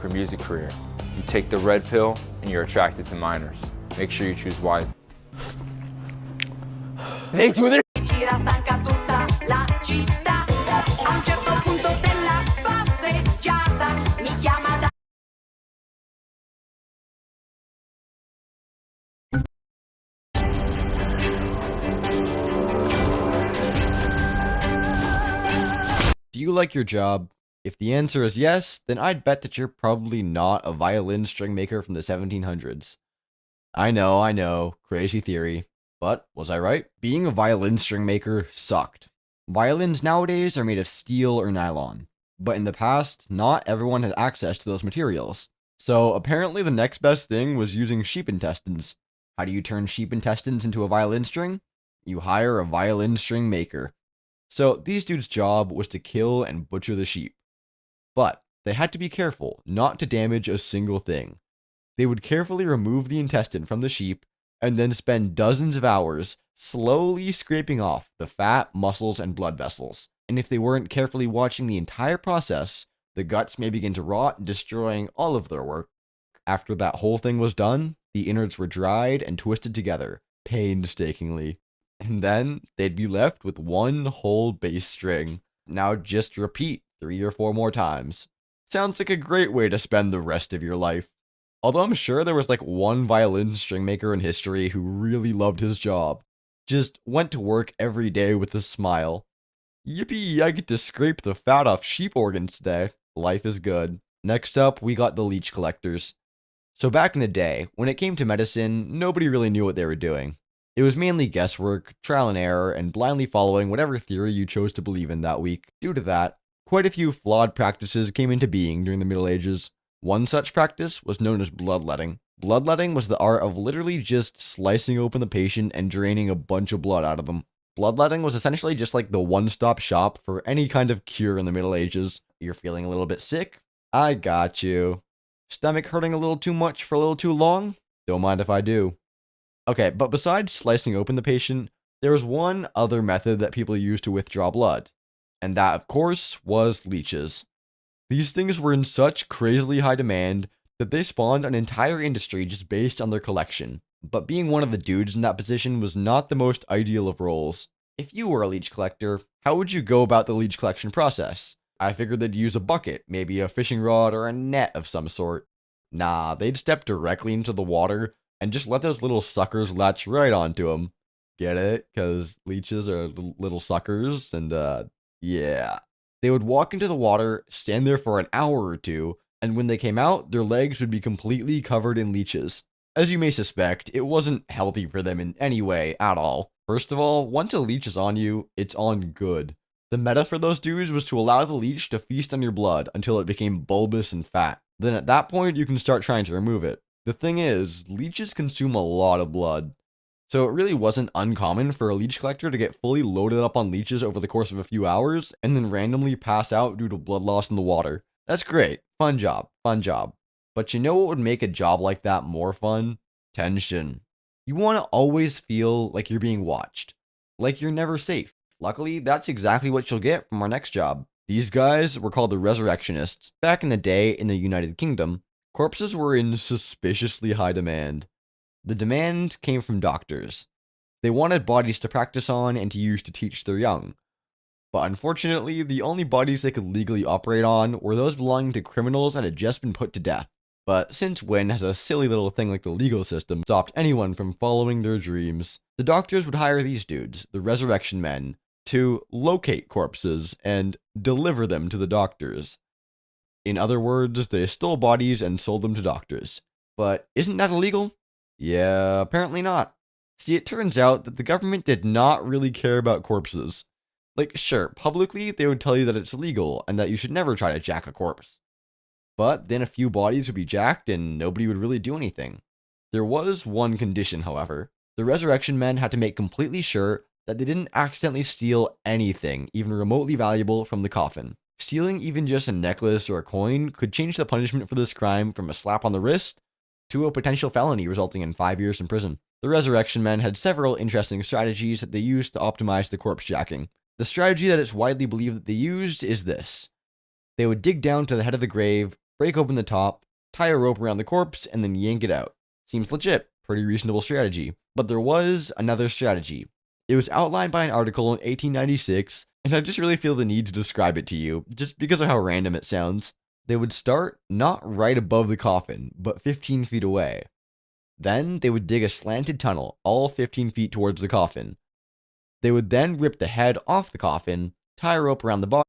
or music career. You take the red pill and you're attracted to minors. Make sure you choose wisely. Gira stanca tutta la città. A un certo punto della passeggiata mi chiama da Do you like your job? If the answer is yes, then I'd bet that you're probably not a violin string maker from the 1700s. I know, crazy theory. But was I right? Being a violin string maker sucked. Violins nowadays are made of steel or nylon. But in the past, not everyone had access to those materials. So apparently the next best thing was using sheep intestines. How do you turn sheep intestines into a violin string? You hire a violin string maker. So these dudes' job was to kill and butcher the sheep. But they had to be careful not to damage a single thing. They would carefully remove the intestine from the sheep and then spend dozens of hours slowly scraping off the fat, muscles, and blood vessels. And if they weren't carefully watching the entire process, the guts may begin to rot, destroying all of their work. After that whole thing was done, the innards were dried and twisted together, painstakingly. And then they'd be left with one whole bass string. Now just repeat 3 or 4 more times. Sounds like a great way to spend the rest of your life. Although I'm sure there was like one violin string maker in history who really loved his job. Just went to work every day with a smile. Yippee, I get to scrape the fat off sheep organs today. Life is good. Next up, we got the leech collectors. So back in the day, when it came to medicine, nobody really knew what they were doing. It was mainly guesswork, trial and error, and blindly following whatever theory you chose to believe in that week. Due to that, quite a few flawed practices came into being during the Middle Ages. One such practice was known as bloodletting. Bloodletting was the art of literally just slicing open the patient and draining a bunch of blood out of them. Bloodletting was essentially just like the one-stop shop for any kind of cure in the Middle Ages. You're feeling a little bit sick? I got you. Stomach hurting a little too much for a little too long? Don't mind if I do. Okay, but besides slicing open the patient, there was one other method that people used to withdraw blood. And that, of course, was leeches. These things were in such crazily high demand that they spawned an entire industry just based on their collection. But being one of the dudes in that position was not the most ideal of roles. If you were a leech collector, how would you go about the leech collection process? I figured they'd use a bucket, maybe a fishing rod or a net of some sort. Nah, they'd step directly into the water and just let those little suckers latch right onto them. Get it? Because leeches are little suckers, and yeah. They would walk into the water, stand there for an hour or two, and when they came out, their legs would be completely covered in leeches. As you may suspect, it wasn't healthy for them in any way at all. First of all, once a leech is on you, it's on good. The meta for those dudes was to allow the leech to feast on your blood until it became bulbous and fat. Then at that point, you can start trying to remove it. The thing is, leeches consume a lot of blood. So it really wasn't uncommon for a leech collector to get fully loaded up on leeches over the course of a few hours, and then randomly pass out due to blood loss in the water. That's great. Fun job. But you know what would make a job like that more fun? Tension. You want to always feel like you're being watched. Like you're never safe. Luckily, that's exactly what you'll get from our next job. These guys were called the resurrectionists. Back in the day, in the United Kingdom, corpses were in suspiciously high demand. The demand came from doctors. They wanted bodies to practice on and to use to teach their young. But unfortunately, the only bodies they could legally operate on were those belonging to criminals that had just been put to death. But since when has a silly little thing like the legal system stopped anyone from following their dreams? The doctors would hire these dudes, the resurrection men, to locate corpses and deliver them to the doctors. In other words, they stole bodies and sold them to doctors. But isn't that illegal? Yeah, apparently not. See, it turns out that the government did not really care about corpses. Like, sure, publicly they would tell you that it's illegal and that you should never try to jack a corpse. But then a few bodies would be jacked and nobody would really do anything. There was one condition, however. The resurrection men had to make completely sure that they didn't accidentally steal anything, even remotely valuable, from the coffin. Stealing even just a necklace or a coin could change the punishment for this crime from a slap on the wrist to a potential felony resulting in 5 years in prison. The resurrection men had several interesting strategies that they used to optimize the corpse jacking. The strategy that it's widely believed that they used is this. They would dig down to the head of the grave, break open the top, tie a rope around the corpse, and then yank it out. Seems legit, pretty reasonable strategy. But there was another strategy. It was outlined by an article in 1896, and I just really feel the need to describe it to you, just because of how random it sounds. They would start not right above the coffin, but 15 feet away. Then they would dig a slanted tunnel all 15 feet towards the coffin. They would then rip the head off the coffin, tie a rope around the body,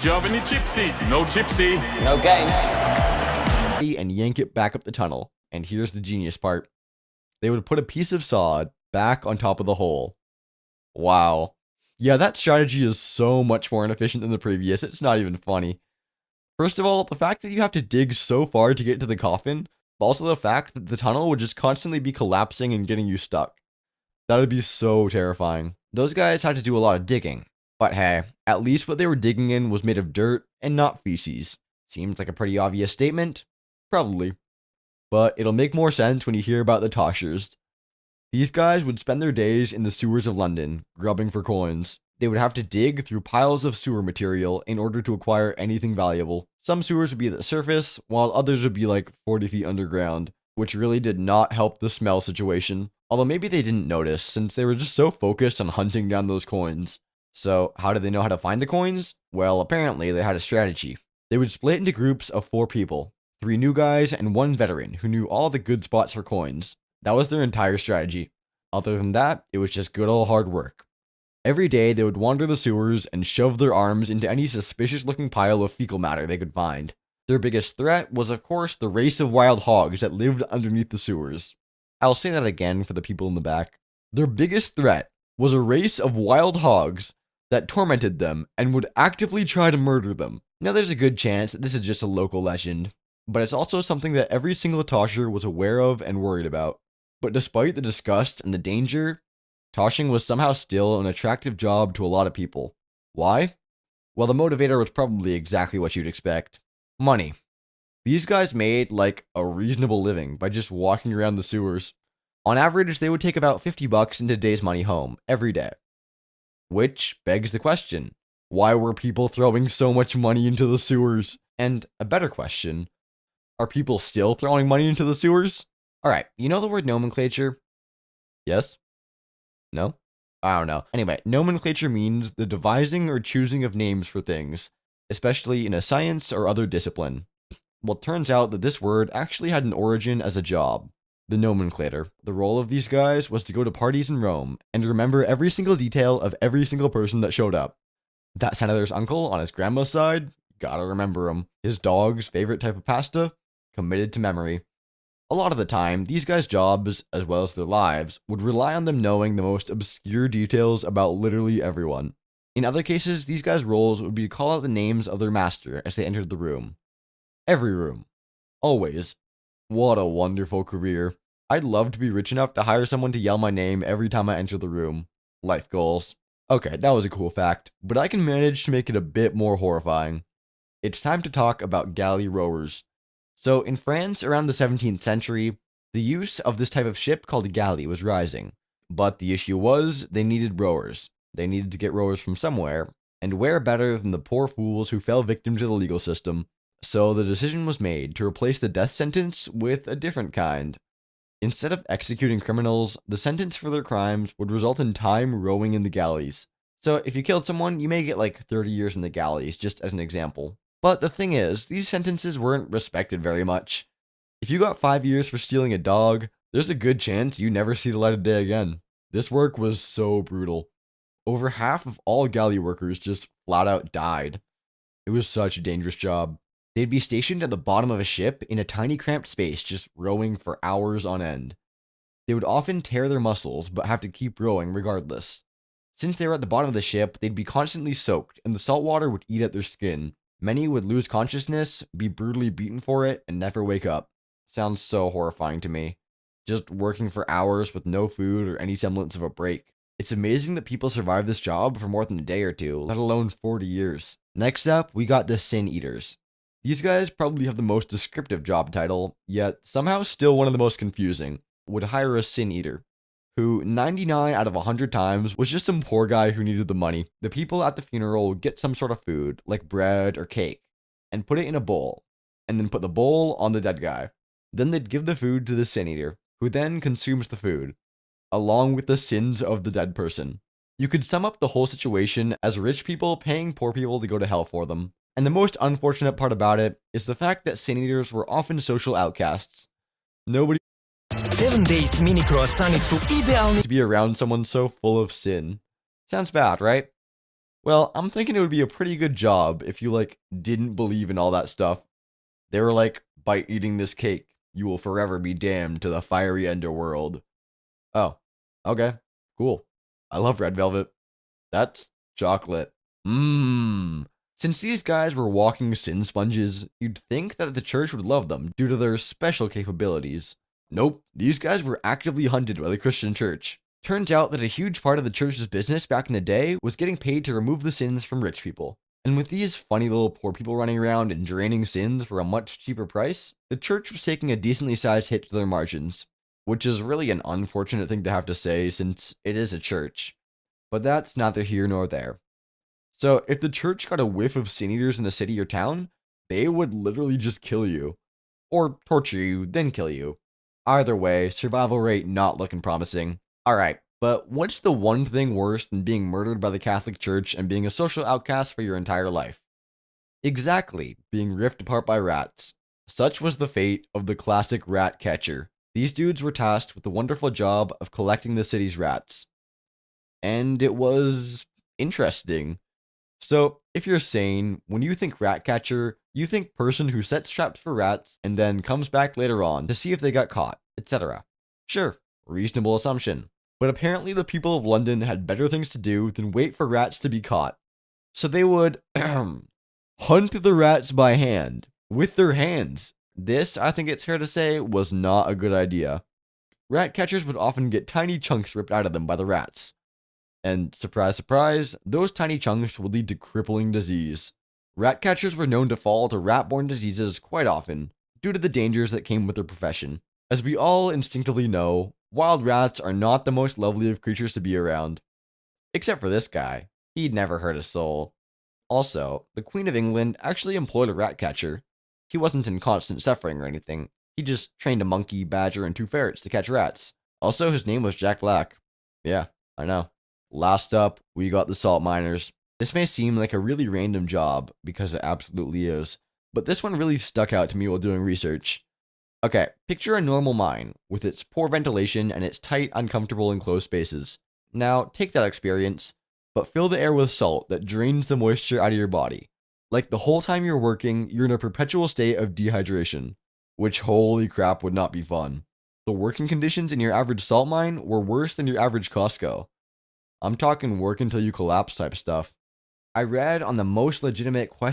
Do you have any gypsy? No gypsy. No game. and yank it back up the tunnel. And here's the genius part. They would put a piece of sod back on top of the hole. Wow. Yeah, that strategy is so much more inefficient than the previous. It's not even funny. First of all, the fact that you have to dig so far to get to the coffin, but also the fact that the tunnel would just constantly be collapsing and getting you stuck. That would be so terrifying. Those guys had to do a lot of digging. But hey, at least what they were digging in was made of dirt and not feces. Seems like a pretty obvious statement. Probably. But it'll make more sense when you hear about the Toshers. These guys would spend their days in the sewers of London, grubbing for coins. They would have to dig through piles of sewer material in order to acquire anything valuable. Some sewers would be at the surface, while others would be like 40 feet underground, which really did not help the smell situation. Although maybe they didn't notice, since they were just so focused on hunting down those coins. So, how did they know how to find the coins? Well, apparently they had a strategy. They would split into groups of 4 people, 3 new guys and 1 veteran who knew all the good spots for coins. That was their entire strategy. Other than that, it was just good old hard work. Every day, they would wander the sewers and shove their arms into any suspicious-looking pile of fecal matter they could find. Their biggest threat was, of course, the race of wild hogs that lived underneath the sewers. I'll say that again for the people in the back. Their biggest threat was a race of wild hogs that tormented them and would actively try to murder them. Now, there's a good chance that this is just a local legend, but it's also something that every single Tosher was aware of and worried about. But despite the disgust and the danger, toshing was somehow still an attractive job to a lot of people. Why? Well, the motivator was probably exactly what you'd expect. Money. These guys made, like, a reasonable living by just walking around the sewers. On average, they would take about $50 in today's money home, every day. Which begs the question, why were people throwing so much money into the sewers? And a better question, are people still throwing money into the sewers? Alright, you know the word nomenclature? Yes? No? I don't know. Anyway, nomenclature means the devising or choosing of names for things, especially in a science or other discipline. Well, it turns out that this word actually had an origin as a job. The nomenclator. The role of these guys was to go to parties in Rome and remember every single detail of every single person that showed up. That senator's uncle on his grandma's side? Gotta remember him. His dog's favorite type of pasta? Committed to memory. A lot of the time, these guys' jobs, as well as their lives, would rely on them knowing the most obscure details about literally everyone. In other cases, these guys' roles would be to call out the names of their master as they entered the room. Every room. Always. What a wonderful career. I'd love to be rich enough to hire someone to yell my name every time I enter the room. Life goals. Okay, that was a cool fact, but I can manage to make it a bit more horrifying. It's time to talk about galley rowers. So, in France around the 17th century, the use of this type of ship called a galley was rising. But the issue was, they needed rowers. They needed to get rowers from somewhere, and where better than the poor fools who fell victim to the legal system? So the decision was made to replace the death sentence with a different kind. Instead of executing criminals, the sentence for their crimes would result in time rowing in the galleys. So if you killed someone, you may get like 30 years in the galleys, just as an example. But the thing is, these sentences weren't respected very much. If you got 5 years for stealing a dog, there's a good chance you never see the light of day again. This work was so brutal. Over half of all galley workers just flat out died. It was such a dangerous job. They'd be stationed at the bottom of a ship in a tiny cramped space, just rowing for hours on end. They would often tear their muscles, but have to keep rowing regardless. Since they were at the bottom of the ship, they'd be constantly soaked, and the salt water would eat at their skin. Many would lose consciousness, be brutally beaten for it, and never wake up. Sounds so horrifying to me. Just working for hours with no food or any semblance of a break. It's amazing that people survive this job for more than a day or two, let alone 40 years. Next up, we got the Sin Eaters. These guys probably have the most descriptive job title, yet somehow still one of the most confusing. Would hire a Sin Eater, who 99 out of 100 times was just some poor guy who needed the money. The people at the funeral would get some sort of food, like bread or cake, and put it in a bowl. and then put the bowl on the dead guy. Then they'd give the food to the sin eater, who then consumes the food, along with the sins of the dead person. You could sum up the whole situation as rich people paying poor people to go to hell for them. And the most unfortunate part about it is the fact that sin eaters were often social outcasts. Nobody 7 days mini croissani su idealni. to be around someone so full of sin. Sounds bad, right? Well, I'm thinking it would be a pretty good job if you, didn't believe in all that stuff. They were like, by eating this cake, you will forever be damned to the fiery underworld. Oh, okay, cool. I love red velvet. That's chocolate. Mmm. Since these guys were walking sin sponges, you'd think that the church would love them due to their special capabilities. Nope, these guys were actively hunted by the Christian church. Turns out that a huge part of the church's business back in the day was getting paid to remove the sins from rich people. And with these funny little poor people running around and draining sins for a much cheaper price, the church was taking a decently sized hit to their margins, which is really an unfortunate thing to have to say since it is a church. But that's neither here nor there. So if the church got a whiff of sin eaters in a city or town, they would literally just kill you. Or torture you, then kill you. Either way, survival rate not looking promising. Alright, but what's the one thing worse than being murdered by the Catholic Church and being a social outcast for your entire life? Exactly, being ripped apart by rats. Such was the fate of the classic rat catcher. These dudes were tasked with the wonderful job of collecting the city's rats. And it was interesting. So, if you're sane, when you think rat catcher, you think person who sets traps for rats and then comes back later on to see if they got caught, etc. Sure, reasonable assumption. But apparently the people of London had better things to do than wait for rats to be caught. So they would hunt the rats by hand, with their hands. This, I think it's fair to say, was not a good idea. Rat catchers would often get tiny chunks ripped out of them by the rats. And surprise, surprise, those tiny chunks would lead to crippling disease. Rat catchers were known to fall to rat-borne diseases quite often, due to the dangers that came with their profession. As we all instinctively know, wild rats are not the most lovely of creatures to be around. Except for this guy. He'd never hurt a soul. Also, the Queen of England actually employed a rat catcher. He wasn't in constant suffering or anything. He just trained a monkey, badger, and 2 ferrets to catch rats. Also, his name was Jack Black. Yeah, I know. Last up, we got the salt miners. This may seem like a really random job, because it absolutely is, but this one really stuck out to me while doing research. Okay, picture a normal mine, with its poor ventilation and its tight, uncomfortable, enclosed spaces. Now, take that experience, but fill the air with salt that drains the moisture out of your body. Like the whole time you're working, you're in a perpetual state of dehydration, which holy crap would not be fun. The working conditions in your average salt mine were worse than your average Costco. I'm talking work until you collapse type stuff. I read on the most legitimate question